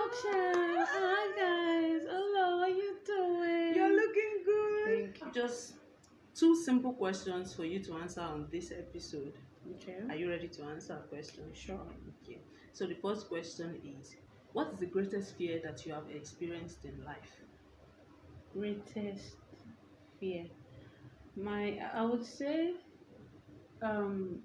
Action! Hi guys, hello, how you doing? You're looking good. Thank you. Just two simple questions for you to answer on this episode. Okay. Are you ready to answer a question? Sure. Okay. So the first question is, what is the greatest fear that you have experienced in life? Greatest fear. I would say, um,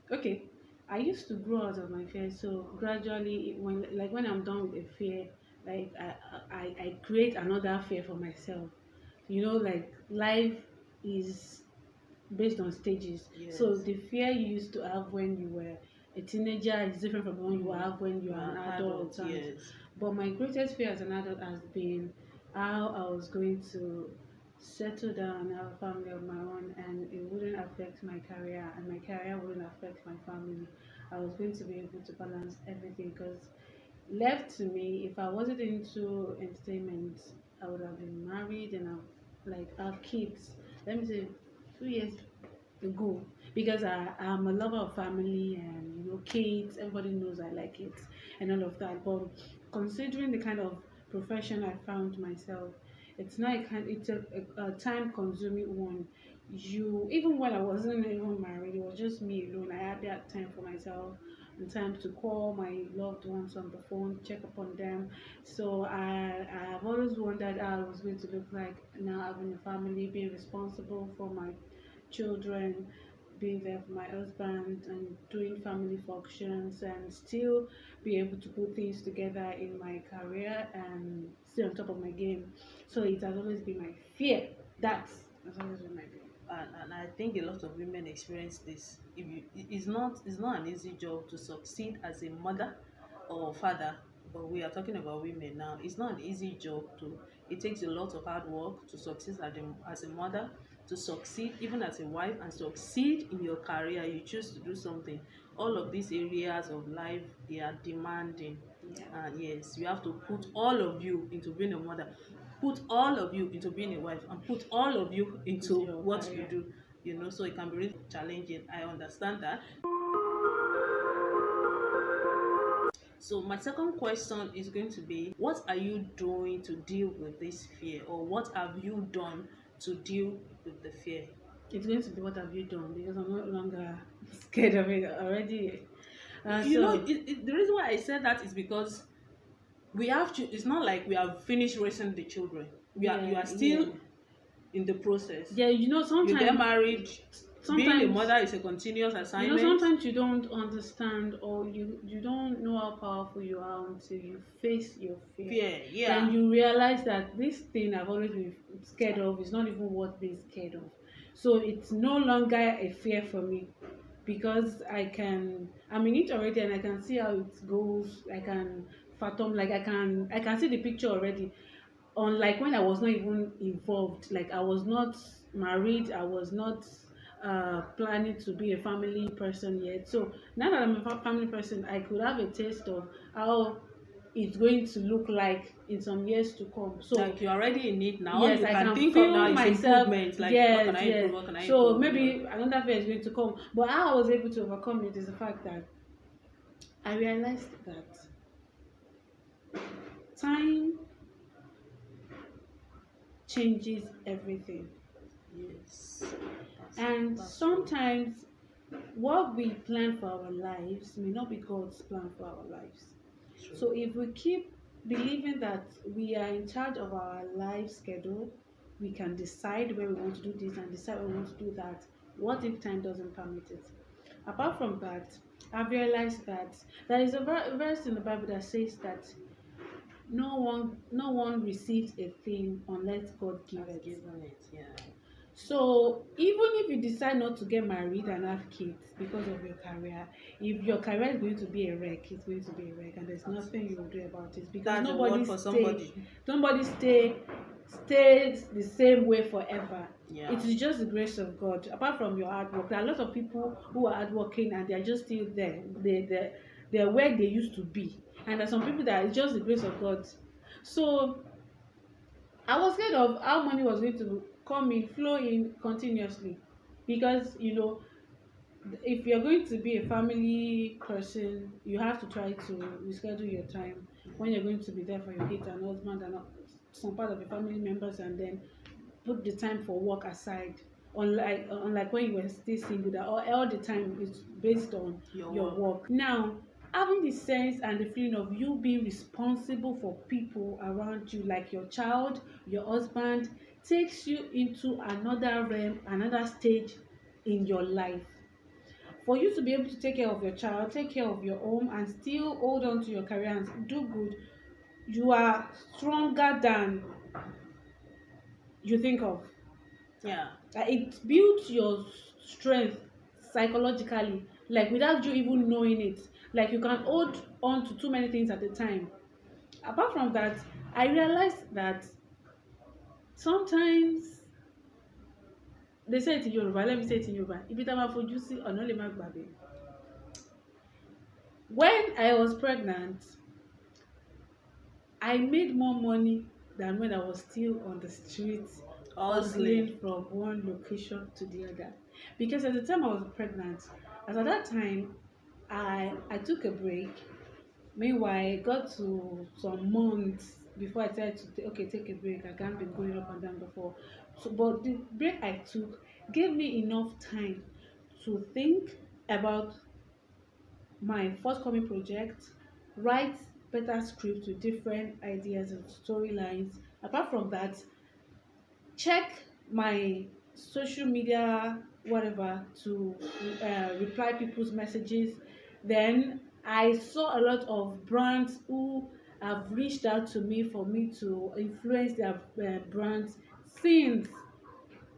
okay. I used to grow out of my fear, so gradually, when I'm done with a fear, like I create another fear for myself. Like life is based on stages. Yes. So the fear you used to have when you were a teenager is different from the one you have when you are an adult. Yes. But my greatest fear as an adult has been how I was going to settle down and have a family of my own, and it wouldn't affect my career, and my career wouldn't affect my family. I was going to be able to balance everything because left to me, if I wasn't into entertainment, I would have been married and have kids. Let me say 2 years ago, because I'm a lover of family and kids. Everybody knows I like it and all of that. But considering the kind of profession I found myself, it's a time consuming one. Even when I wasn't even married, it was just me alone. I had that time for myself and time to call my loved ones on the phone, check upon them. So I have always wondered how it was going to look like now having a family, being responsible for my children, being there for my husband, and doing family functions, and still be able to put things together in my career and stay on top of my game. So it has always been my fear. That has always been my fear. And I think a lot of women experience this. It's not an easy job to succeed as a mother or father, but we are talking about women now. It's not an easy job to. It takes a lot of hard work to succeed as a mother, to succeed even as a wife, and succeed in your career. You choose to do something. All of these areas of life, they are demanding. Yeah. And yes, you have to put all of you into being a mother, put all of you into being a wife, and put all of you into Your what career. you do. So it can be really challenging. I understand that. So my second question is going to be, what are you doing to deal with this fear, or what have you done to deal with the fear? It's going to be what have you done, because I'm no longer scared of it already. The reason why I said that is because we have to. It's not like we have finished raising the children. You are still in the process. Yeah, sometimes You get married. Being a mother is a continuous assignment. Sometimes you don't understand, or you don't know how powerful you are until you face your fear. Yeah. And you realize that this thing I've always been scared of is not even worth being scared of. So it's no longer a fear for me, because I'm in it already, and I can see how it goes. I can fathom, like I can see the picture already. Unlike when I was not even involved, like I was not married, I was not planning to be a family person yet. So now that I'm a family person, I could have a taste of how it's going to look like in some years to come. So like you're already in it now. yes, you I can think feel of now is myself. improvement. Like Yes, what can I yes. improve? What can I So improve? maybe another fear is going to come. But how I was able to overcome it is the fact that I realized that time changes everything. Yes. And That's sometimes what we plan for our lives may not be God's plan for our lives. true. So if we keep believing that we are in charge of our life schedule, we can decide where we want to do this and decide where we want to do that. What if time doesn't permit it? Apart from that, I've realized that there is a verse in the Bible that says that no one receives a thing unless God gives I've it. given it. Yeah. So even if you decide not to get married and have kids because of your career, if your career is going to be a wreck, it's going to be a wreck, and there's nothing you will do about it, because That's nobody for somebody. stays the same way forever. Yeah. It is just the grace of God. Apart from your hard work, there are a lot of people who are hardworking and they are just still there. They're where they used to be, and there are some people that it's just the grace of God. So I was scared of how money was going to come in, flow in continuously, because if you're going to be a family person, you have to try to reschedule your time. when you're going to be there for your kids and husband and some part of your family members, and then put the time for work aside. Unlike when you were still single, that all the time is based on your work. Now, having the sense and the feeling of you being responsible for people around you, like your child, your husband, takes you into another realm, another stage in your life. For you to be able to take care of your child, take care of your home, and still hold on to your career and do good, you are stronger than you think of. Yeah. It builds your strength psychologically, like without you even knowing it. Like you can hold on to too many things at a time. Apart from that, I realized that sometimes they say it in Yoruba. Let me say it in Yoruba. Ibi tá máa fojú sí ọ̀nà lè má gbàgbé. When I was pregnant, I made more money than when I was still on the streets hustling from one location to the other. Because at the time I was pregnant, as at that time, I took a break. Meanwhile, I got to some months before I said to take a break. I can't be going up and down before. So, but the break I took gave me enough time to think about my forthcoming project, write better scripts with different ideas and storylines. Apart from that, check my social media whatever to reply people's messages. Then I saw a lot of brands who have reached out to me for me to influence their brands, things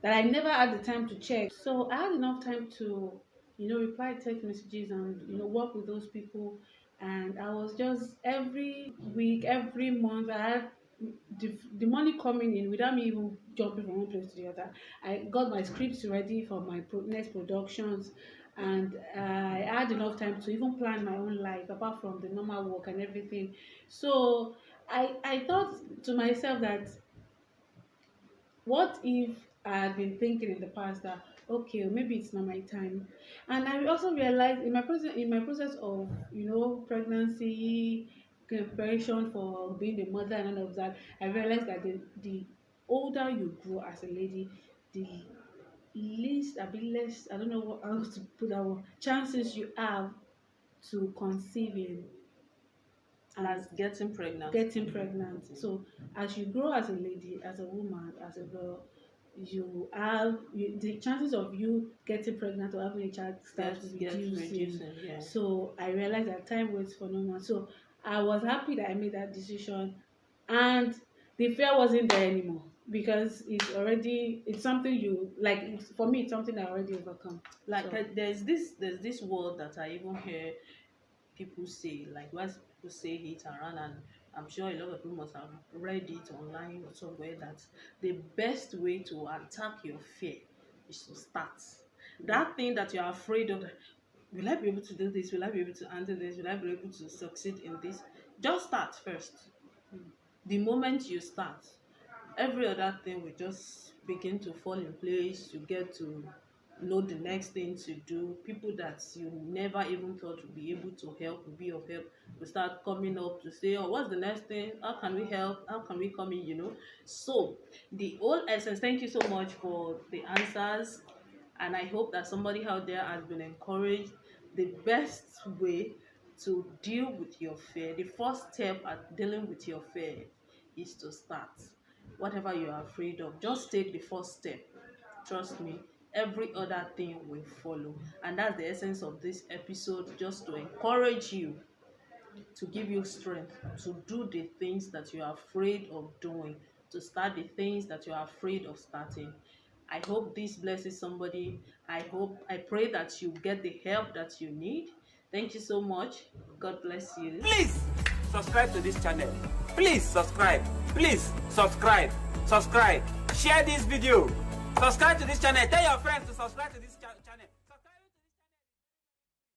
that I never had the time to check. So I had enough time to, reply text messages and, work with those people. And I was just every week, every month, I had the money coming in without me even jumping from one place to the other. I got my scripts ready for my next productions, and I had enough time to even plan my own life apart from the normal work and everything. So I thought to myself that, what if I had been thinking in the past that, okay, maybe it's not my time. And I also realized in my process of, pregnancy, preparation for being a mother and all of that, I realized that the older you grow as a lady, the least, a bit less, I don't know what how to put that word, chances you have to conceiving and As getting pregnant. So as you grow as a lady, as a woman, as a girl, the chances of you getting pregnant or having a child starts reducing. Yeah. So I realized that time waits for no one. So I was happy that I made that decision, and the fear wasn't there anymore because it's something you like. For me, it's something I already overcome. Like So, there's this word that I even hear people say, like once people say it around, and I'm sure a lot of people must have read it online or somewhere, that the best way to attack your fear is to start. That thing that you're afraid of, will I be able to do this? Will I be able to handle this? Will I be able to succeed in this? Just start first. The moment you start, every other thing will just begin to fall in place. You get to know the next thing to do. People that you never even thought would be able to help, would be of help, will start coming up to say, oh, what's the next thing? How can we help? How can we come in? So the whole essence, thank you so much for the answers, and I hope that somebody out there has been encouraged. The best way to deal with your fear, the first step at dealing with your fear, is to start. Whatever you are afraid of, just take the first step. Trust me, every other thing will follow. And that's the essence of this episode, just to encourage you, to give you strength to do the things that you are afraid of doing, to start the things that you are afraid of starting. I hope this blesses somebody. I pray that you get the help that you need. Thank you so much. God bless you. Please subscribe to this channel. Please subscribe. Please subscribe. Share this video. Subscribe to this channel. Tell your friends to subscribe to this channel.